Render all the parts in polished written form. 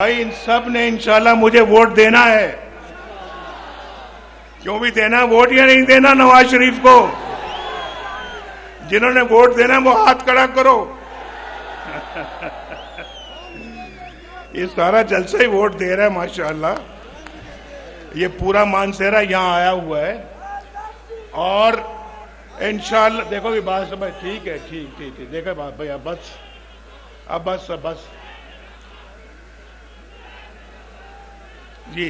भाई इन सब ने इंशाल्लाह मुझे वोट देना है। क्यों भी देना वोट या नहीं देना नवाज शरीफ को? जिन्होंने वोट देना वो हाथ खड़ा करो। ये सारा जलसा ही वोट दे रहा है माशाल्लाह। ये पूरा मानसेरा यहाँ आया हुआ है और इंशाल्लाह देखो ये बात सब ठीक है। ठीक देखो बात भाई अब बस जी।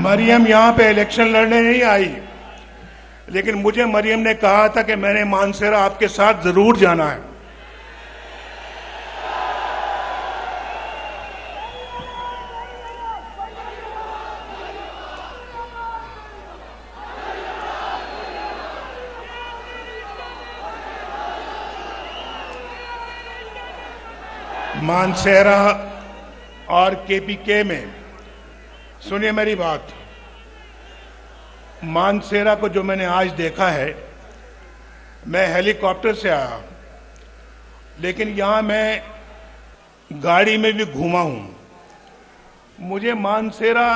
मरियम यहां पे इलेक्शन लड़ने नहीं आई, लेकिन मुझे मरियम ने कहा था कि मैंने मानसेरा आपके साथ जरूर जाना है। मानसेरा और केपीके में सुनिए मेरी बात। मानसेरा को जो मैंने आज देखा है, मैं हेलीकॉप्टर से आया, लेकिन यहां मैं गाड़ी में भी घूमा हूं। मुझे मानसेरा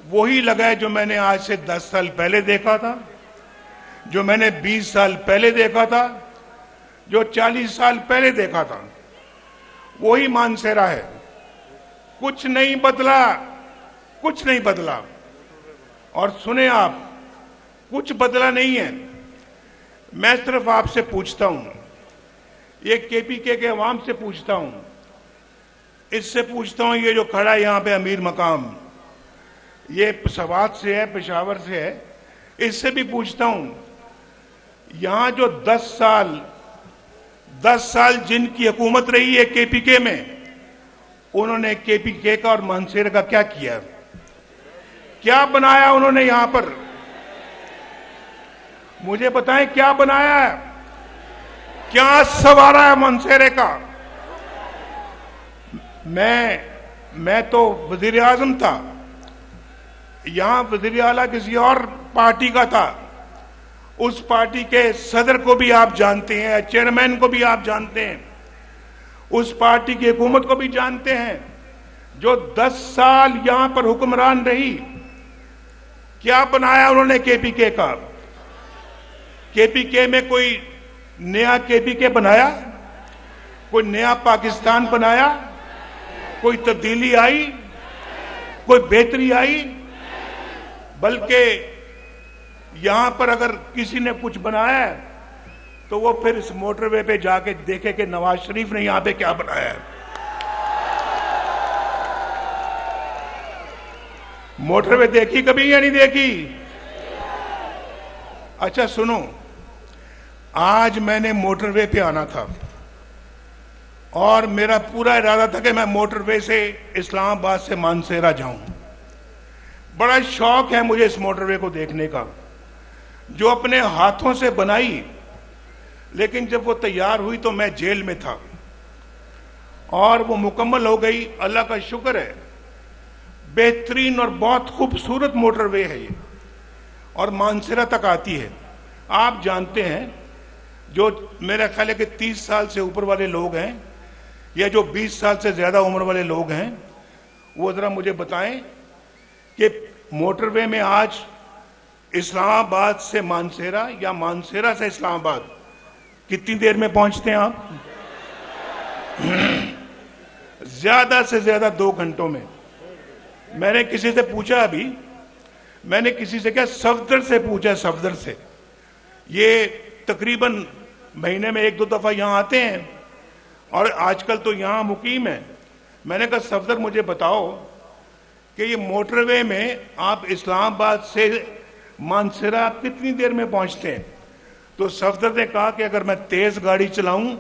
वही लगा है जो मैंने आज से 10 साल पहले देखा था, जो मैंने 20 साल पहले देखा था, जो 40 साल पहले देखा था। वही मानसेरा है, कुछ नहीं बदला। और सुने आप, कुछ बदला नहीं है। मैं सिर्फ आपसे पूछता हूं, ये केपीके के अवाम से पूछता हूं, इससे पूछता हूं, ये जो खड़ा है यहां पे अमीर मकाम, ये सवात से है, पेशावर से है, इससे भी पूछता हूं, यहां जो 10 साल जिनकी हुकूमत रही है केपीके में, उन्होंने केपीके का और मानसेरा का क्या किया? क्या बनाया उन्होंने यहां पर? मुझे बताएं क्या बनाया है, क्या संवारा है मानसेरे का? मैं तो वजीर आजम था, यहां वजीर आला किसी और पार्टी का था। उस पार्टी के सदर को भी आप जानते हैं, चेयरमैन को भी आप जानते हैं, उस पार्टी की हुकूमत को भी जानते हैं, जो 10 साल यहां पर हुक्मरान रही। क्या बनाया उन्होंने केपीके का? केपीके में कोई नया केपीके बनाया? कोई नया पाकिस्तान बनाया? कोई तब्दीली आई? कोई बेहतरी आई? बल्कि यहां पर अगर किसी ने कुछ बनाया है तो वो फिर इस मोटरवे पे जाके देखे कि नवाज शरीफ ने यहां पे क्या बनाया है। मोटरवे देखी कभी या नहीं देखी? अच्छा सुनो, आज मैंने मोटरवे पे आना था और मेरा पूरा इरादा था कि मैं मोटरवे से इस्लामाबाद से मानसेरा जाऊं। बड़ा शौक है मुझे इस मोटरवे को देखने का, जो अपने हाथों से बनाई, लेकिन जब वो तैयार हुई तो मैं जेल में था और वो मुकम्मल हो गई। अल्लाह का शुक्र है, बेहतरीन और बहुत खूबसूरत मोटरवे है ये, और मानसेरा तक आती है। आप जानते हैं, जो मेरा ख्याल है कि 30 साल से ऊपर वाले लोग हैं या जो 20 साल से ज्यादा उम्र वाले लोग हैं, वो जरा मुझे बताएं कि मोटरवे में आज इस्लामाबाद से मानसेरा या मानसेरा से इस्लामाबाद कितनी देर में पहुंचते हैं आप? ज्यादा से ज्यादा 2 घंटों में। मैंने किसी से पूछा, अभी मैंने किसी से क्या सफदर से पूछा, सफदर से, ये तकरीबन महीने में 1-2 दफा यहां आते हैं और आजकल तो यहां मुकीम है। मैंने कहा सफदर मुझे बताओ कि ये मोटरवे में आप इस्लामाबाद से मानसेरा कितनी देर में पहुंचते हैं? तो सफदर ने कहा कि अगर मैं तेज गाड़ी चलाऊं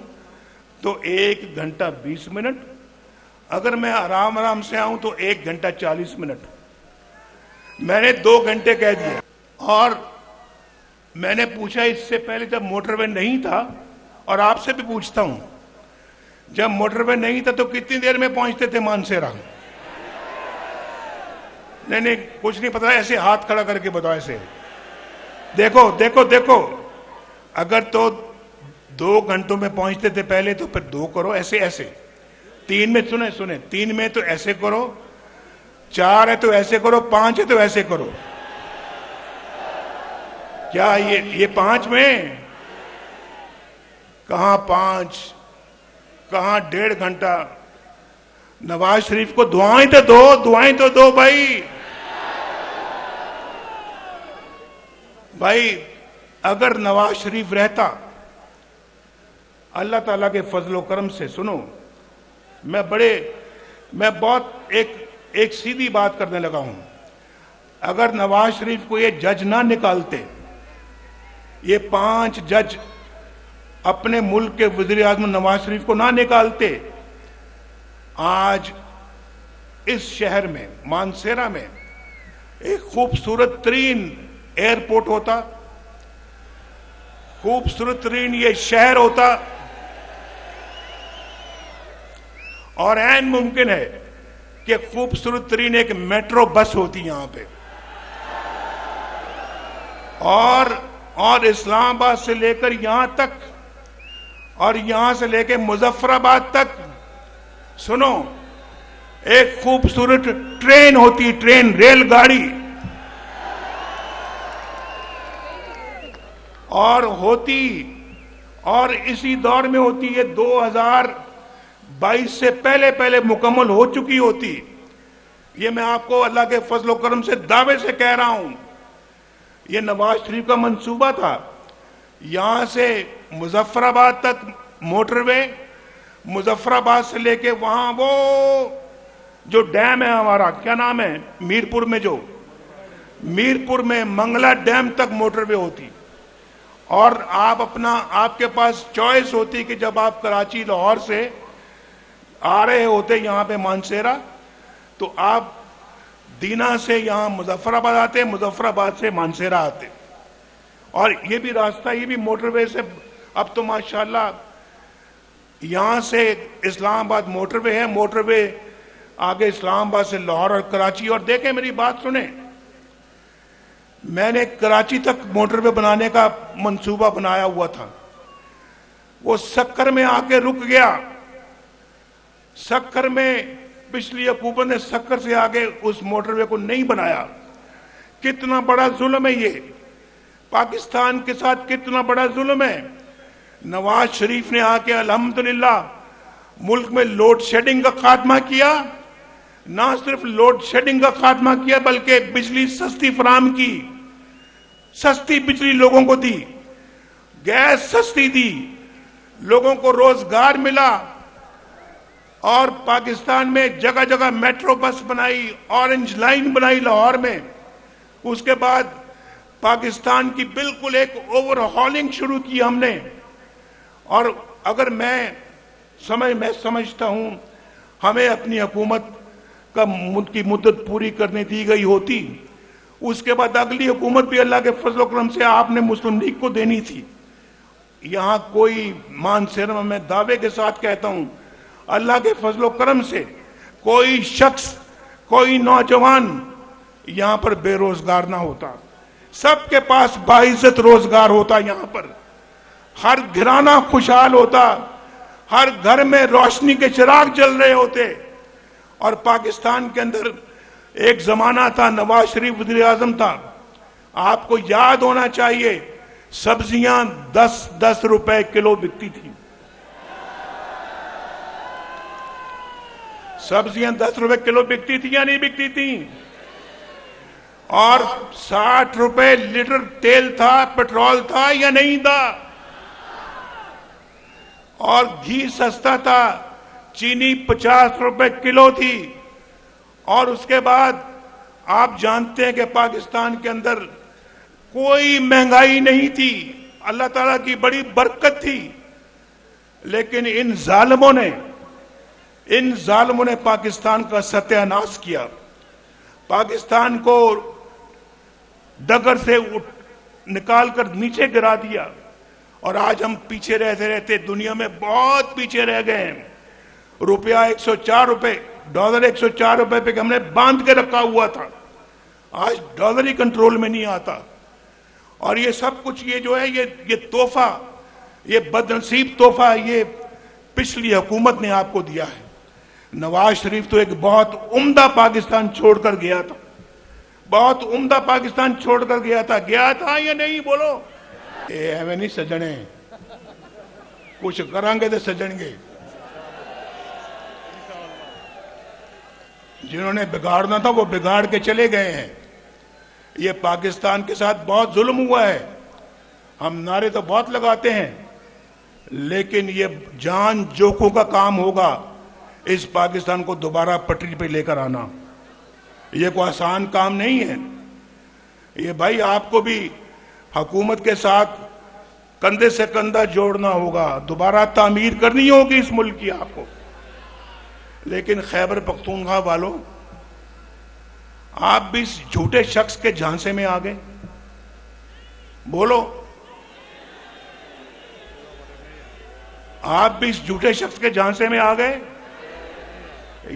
तो 1 घंटा 20 मिनट, अगर मैं आराम से आऊं तो 1 घंटा 40 मिनट। मैंने 2 घंटे कह दिए। और मैंने पूछा इससे पहले जब मोटरवे नहीं था, और आपसे भी पूछता हूं, जब मोटरवे नहीं था तो कितनी देर में पहुंचते थे मानसेरा? नहीं कुछ नहीं पता, ऐसे हाथ खड़ा करके बताओ। ऐसे देखो देखो देखो, अगर तो 2 घंटों में पहुंचते थे पहले, तो फिर 2 करो, ऐसे ऐसे। 3 में सुने सुने, 3 में तो ऐसे करो, 4 है तो ऐसे करो, 5 है तो ऐसे करो। क्या ये 5 में? कहां 5, कहां 1.5 घंटा। नवाज शरीफ को दुआएं तो दो, दुआएं तो दो भाई। भाई अगर नवाज शरीफ रहता, अल्लाह ताला के फजलो करम से, सुनो, मैं बहुत एक सीधी बात करने लगा हूं। अगर नवाज शरीफ को ये जज ना निकालते, ये 5 जज अपने मुल्क के वज़ीर आज़म नवाज शरीफ को ना निकालते, आज इस शहर में, मानसेरा में, एक खूबसूरत तरीन एयरपोर्ट होता, खूबसूरत तरीन ये शहर होता, और ऐन मुमकिन है कि खूबसूरत तरीन एक मेट्रो बस होती यहां पे। और इस्लामाबाद से लेकर यहां तक, और यहां से लेकर मुजफ्फराबाद तक, सुनो, एक खूबसूरत ट्रेन होती, ट्रेन, रेलगाड़ी, और होती, और इसी दौर में होती है 2022 से पहले मुकम्मल हो चुकी होती। ये मैं आपको अल्लाह के फजल करम से दावे से कह रहा हूं। ये नवाज शरीफ का मंसूबा था, यहां से मुजफ्फराबाद तक मोटरवे, मुजफ्फराबाद से लेके वहां वो जो डैम है हमारा, क्या नाम है, मीरपुर में मंगला डैम तक मोटरवे होती। और आपके पास चॉइस होती कि जब आप कराची लाहौर से आ रहे होते यहां पे मानसेरा, तो आप दीना से यहां मुजफ्फराबाद आते, मुजफ्फराबाद से मानसेरा आते। और ये भी रास्ता, ये भी मोटरवे से, अब तो माशाल्लाह यहां से इस्लामाबाद मोटरवे है, मोटरवे आगे इस्लामाबाद से लाहौर और कराची। और देखें, मेरी बात सुने, मैंने कराची तक मोटरवे बनाने का मंसूबा बनाया हुआ था, वो सक्कर में आके रुक गया। सक्कर में पिछली हुकूमत ने सक्कर से आगे उस मोटरवे को नहीं बनाया। कितना बड़ा जुल्म है ये, पाकिस्तान के साथ कितना बड़ा जुल्म है। नवाज शरीफ ने आके अल्हम्दुलिल्लाह मुल्क में लोड शेडिंग का खात्मा किया। ना सिर्फ लोड शेडिंग का खात्मा किया, बल्कि बिजली सस्ती फराम की, सस्ती बिजली लोगों को दी, गैस सस्ती दी, लोगों को रोजगार मिला। और पाकिस्तान में जगह जगह मेट्रो बस बनाई, ऑरेंज लाइन बनाई लाहौर में। उसके बाद पाकिस्तान की बिल्कुल एक ओवरहॉलिंग शुरू की हमने। और अगर मैं समझता हूं हमें अपनी हुकूमत की मुद्दत पूरी करने दी गई होती, उसके बाद अगली हुकूमत भी अल्लाह के फजल करम से आपने मुस्लिम लीग को देनी थी। यहां कोई मानसेरा में, मैं दावे के साथ कहता हूं, अल्लाह के फजल करम से कोई शख्स, कोई नौजवान यहां पर बेरोजगार ना होता। सबके पास बाइज्जत रोजगार होता, यहां पर हर घराना खुशहाल होता, हर घर में रोशनी के चिराग जल रहे होते। और पाकिस्तान के अंदर एक जमाना था, नवाज शरीफ वज़ीर आज़म था, आपको याद होना चाहिए, सब्जियां 10-10 रुपए किलो बिकती थी। सब्जियां 10 रुपए किलो बिकती थी या नहीं बिकती थी? और 60 रुपए लीटर तेल था, पेट्रोल था या नहीं था? और घी सस्ता था, चीनी 50 रुपए किलो थी। और उसके बाद आप जानते हैं कि पाकिस्तान के अंदर कोई महंगाई नहीं थी, अल्लाह ताला की बड़ी बरकत थी। लेकिन इन जालिमों ने पाकिस्तान का सत्यानाश किया, पाकिस्तान को डगर से निकालकर नीचे गिरा दिया। और आज हम पीछे रहते रहते दुनिया में बहुत पीछे रह गए हैं। रुपया 104 रुपए, डॉलर 104 रुपए पे हमने बांध के रखा हुआ था, आज डॉलर ही कंट्रोल में नहीं आता। और ये सब कुछ ये जो है ये तोहफा, ये बदनसीब तोहफा ये पिछली हुकूमत ने आपको दिया है। नवाज शरीफ तो एक बहुत उम्दा पाकिस्तान छोड़कर गया था, बहुत उम्दा पाकिस्तान छोड़कर गया था या नहीं बोलो? ये एवं नहीं सजने, कुछ करांगे तो सजणगे। जिन्होंने बिगाड़ना था वो बिगाड़ के चले गए हैं। ये पाकिस्तान के साथ बहुत जुल्म हुआ है। हम नारे तो बहुत लगाते हैं, लेकिन ये जान जोखों का काम होगा इस पाकिस्तान को दोबारा पटरी पे लेकर आना। ये कोई आसान काम नहीं है। ये भाई आपको भी हुकूमत के साथ कंधे से कंधा जोड़ना होगा, दोबारा तामीर करनी होगी इस मुल्क की आपको। लेकिन खैबर पख्तूनख्वा वालों, आप भी इस झूठे शख्स के झांसे में आ गए। बोलो, आप भी इस झूठे शख्स के झांसे में आ गए?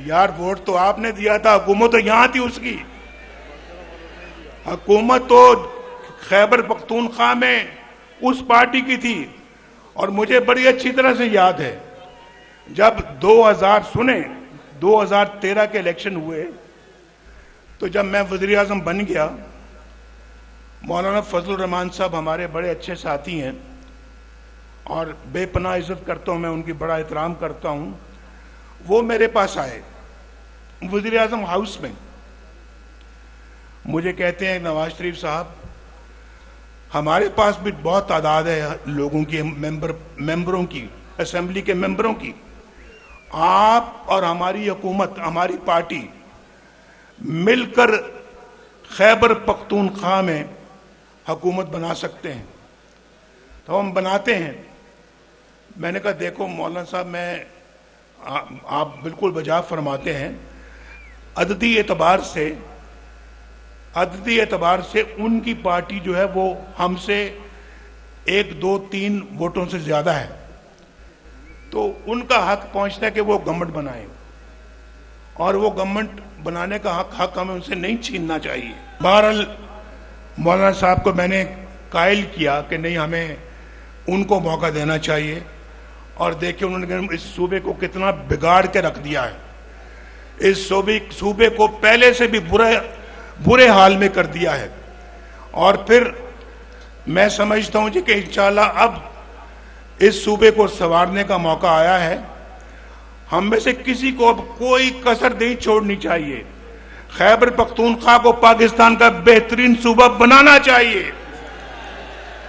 यार वोट तो आपने दिया था, हुकूमत तो यहां थी उसकी। हुकूमत तो खैबर पख्तूनख्वा में उस पार्टी की थी। और मुझे बड़ी अच्छी तरह से याद है जब 2013 के इलेक्शन हुए, तो जब मैं वज़ीर आज़म बन गया, मौलाना फजलुर रहमान साहब हमारे बड़े अच्छे साथी हैं और बेपनाह इज्जत करता हूं मैं उनकी, बड़ा एहतराम करता हूं। वो मेरे पास आए वज़ीर आज़म हाउस में, मुझे कहते हैं नवाज शरीफ साहब, हमारे पास भी बहुत तादाद है लोगों की, मेंबरों की, असेंबली के मेंबरों की। आप और हमारी हुकूमत, हमारी पार्टी मिलकर खैबर पख्तूनख्वा में हुकूमत बना सकते हैं, तो हम बनाते हैं। मैंने कहा देखो मौलाना साहब, आप बिल्कुल बजा फरमाते हैं। अददी एतबार से उनकी पार्टी जो है वो हमसे 1, 2, 3 वोटों से ज्यादा है, तो उनका हक पहुंचता है कि वो गवर्नमेंट बनाए, और वो गवर्नमेंट बनाने का हक हमें उनसे नहीं छीनना चाहिए। बहरहाल मौलाना साहब को मैंने कायल किया कि नहीं, हमें उनको मौका देना चाहिए। और देखिए उन्होंने इस सूबे को कितना बिगाड़ के रख दिया है। इस सूबे को पहले से भी बुरे हाल में कर दिया है। और फिर मैं समझता हूं जी कि इंशाल्लाह अब इस सूबे को संवारने का मौका आया है। हम में से किसी को अब कोई कसर नहीं छोड़नी चाहिए। खैबर पख्तूनख्वा को पाकिस्तान का बेहतरीन सूबा बनाना चाहिए।